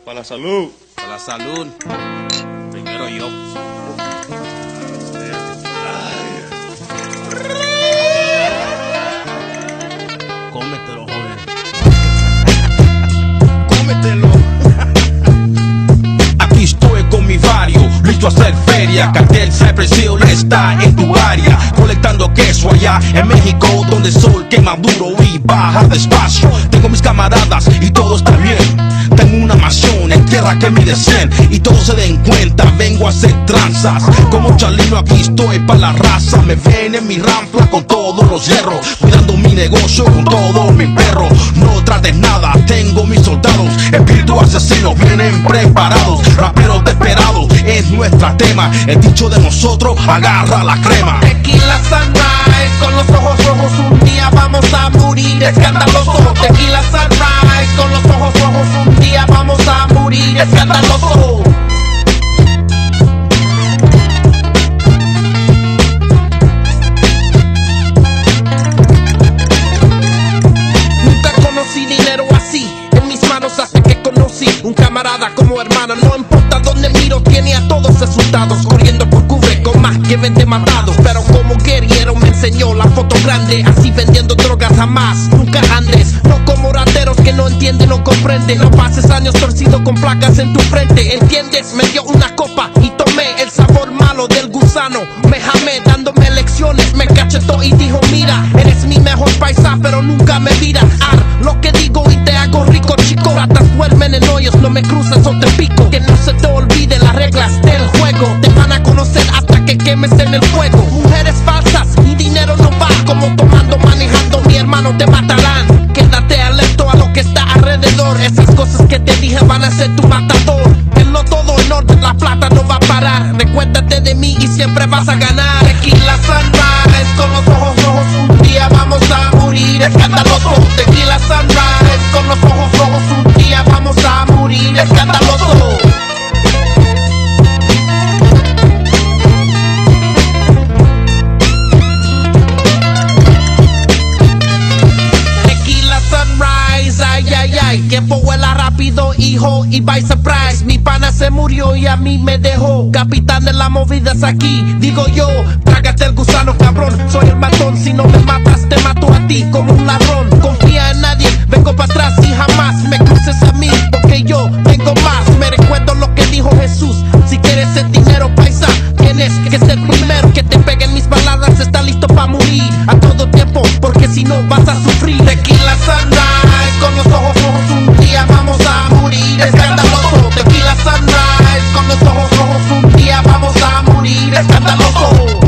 Para la salud. Para la salud. Primero yo. Cómetelo, joven. Cómetelo. Aquí estoy con mi barrio, listo a hacer feria. Cartel Cypress Hill está en tu área, colectando queso allá en México, donde el sol quema duro y baja despacio. Tengo mis camaradas y todo está bien. Tengo una mansión en tierra que mide 100 y todos se den cuenta, vengo a hacer tranzas. Como Chalino aquí estoy pa' la raza. Me ven en mi ranfla con todos los hierros, cuidando mi negocio con todo mi perro. No trates nada, tengo mis soldados, espíritu asesinos vienen preparados. Raperos desesperados es nuestra tema, el dicho de nosotros agarra la crema. Tequila Sunrise, con los ojos rojos un día vamos a morir escandaloso. Tequila Sunrise, con los ojos rojos un día vamos a morir escandaloso. Nunca conocí dinero así en mis manos hasta que conocí un camarada como hermano. No importa dónde miro, tiene a todos asustados, corriendo por cubre con más vente matado. Pero como guerrero me enseñó la foto grande. Así vendiendo drogas jamás, nunca andes. No como rateros que no entienden, no comprenden. No pases años torcido con placas en tu frente. ¿Entiendes? Me dio una copa y tomé el sabor malo del gusano. Me jamé dándome lecciones, me cachetó y dijo mira, eres mi mejor paisa pero nunca me miras. Lo que digo y te hago rico, chico. Ratas duermen en hoyos, no me cruzas o te pico. Que no se te olvide las reglas del juego. Te van a conocer hasta que quemes en el fuego. Mujeres falsas y dinero no va. Como tomando, manejando, mi hermano te matarán. Quédate alerta a lo que está alrededor. Esas cosas que te dije van a ser tu matador. En lo todo en orden, la plata no va a parar. Recuérdate de mí y siempre vas a ganar. Tequila sunrise, con los ojos rojos. Un día vamos a morir escandaloso. Tequila sunrise, con los ojos rojos. Un día vamos a morir escandaloso. Tiempo vuela rápido, hijo, y by surprise. Mi pana se murió y a mí me dejó. Capitán de las movidas aquí, digo yo. Trágate el gusano, cabrón. Soy el matón, si no me matas, te mato a ti como un ladrón. Confía en nadie, vengo para atrás y jamás me cruces a mí, porque yo tengo más. Me recuerdo lo que dijo Jesús. Si quieres el dinero, paisa, tienes que ser primero. Que te peguen mis baladas, está listo para morir a todo tiempo, porque si no vas a sufrir. Tequila sunrise, con los ojos rojos. Un día vamos a morir escandaloso. Tequila sunrise, con los ojos rojos. Un día vamos a morir escandaloso.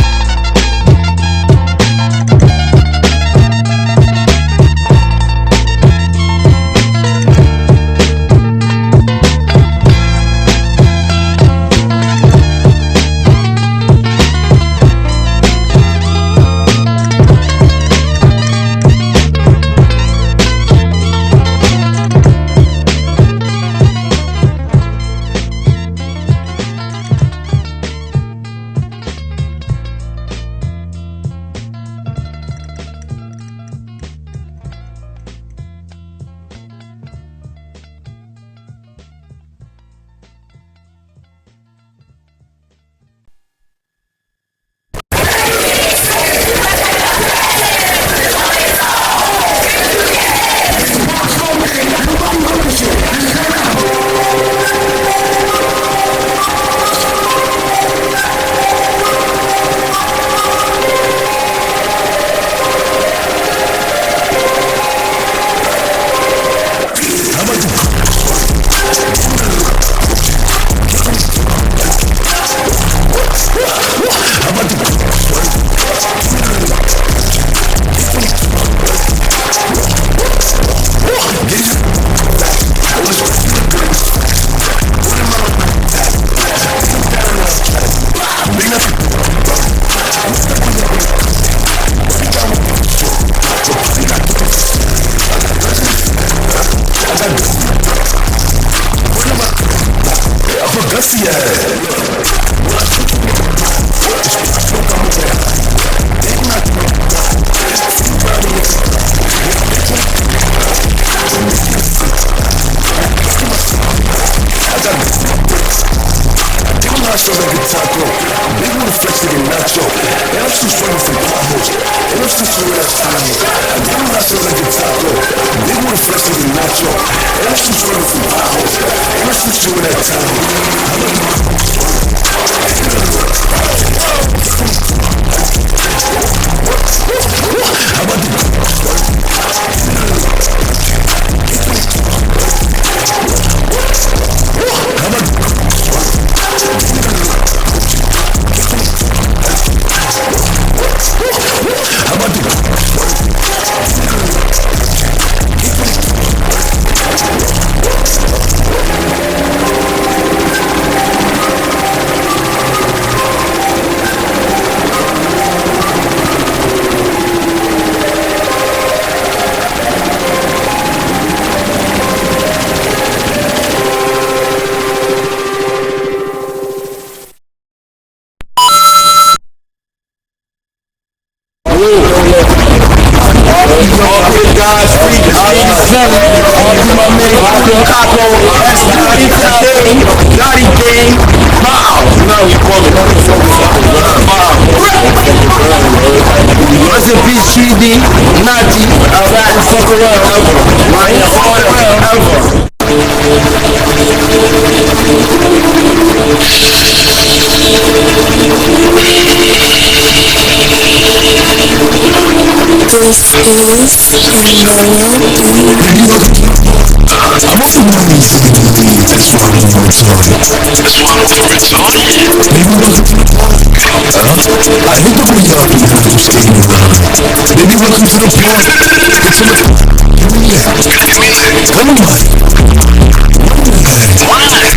Now we call it Rest in peace, 3D, Natty, I'll ride the fuck around ever. Right here, all around ever. I'm off the money, that's why I'm retarded. That's why I'm retarded? Maybe welcome to the park. I hate the way y'all be having skating around. Maybe welcome to the park. It's in the... Give me that. Tell me why. Why?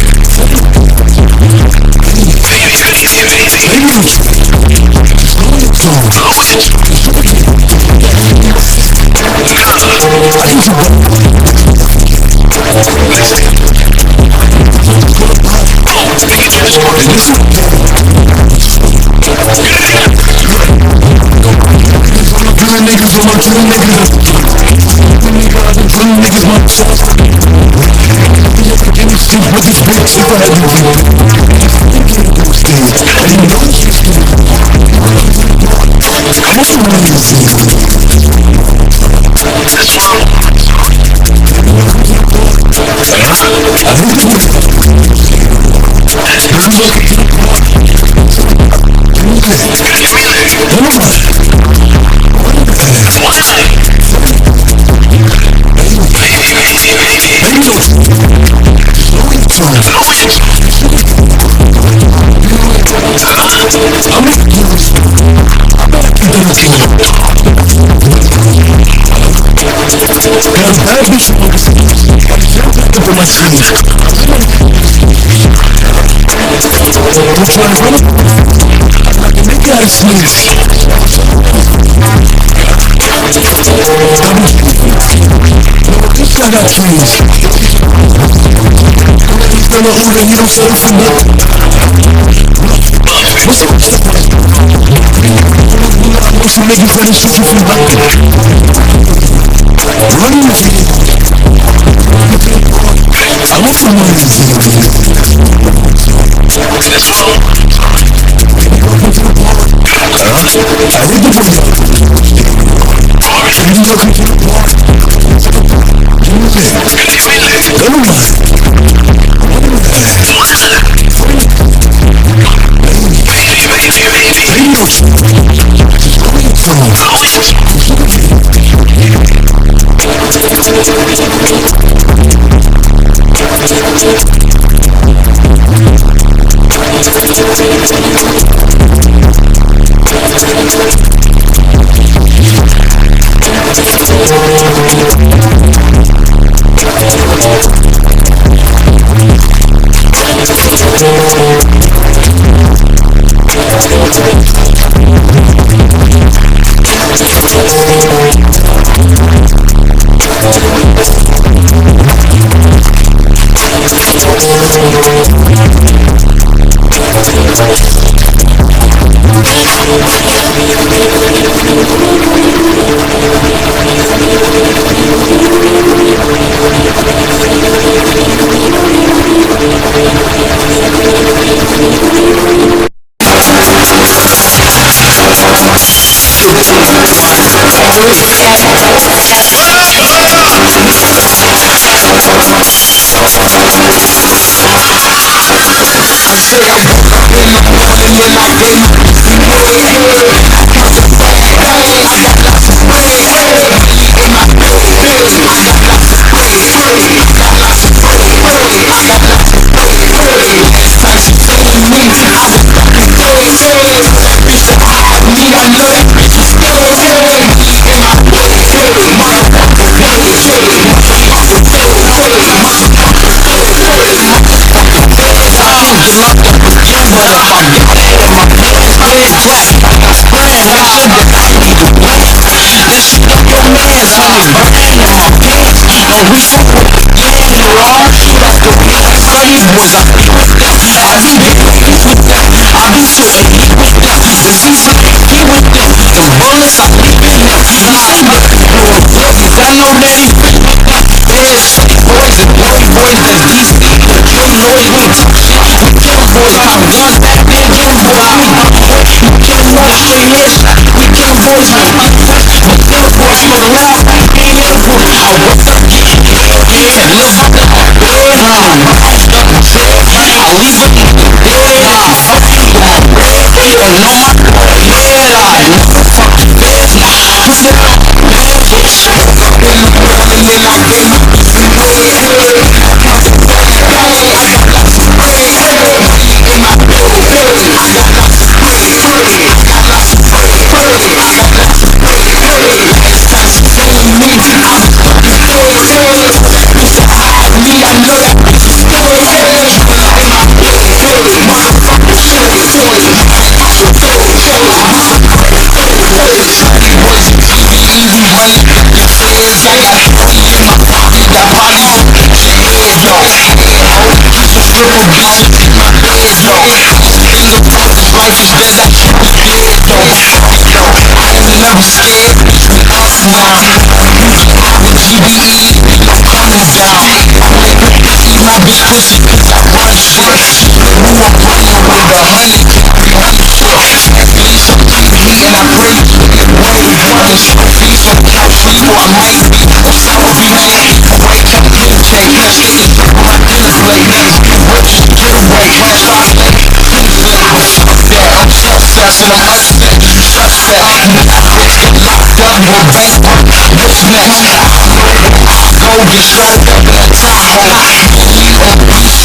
Baby.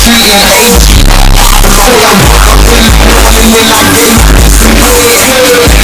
Street and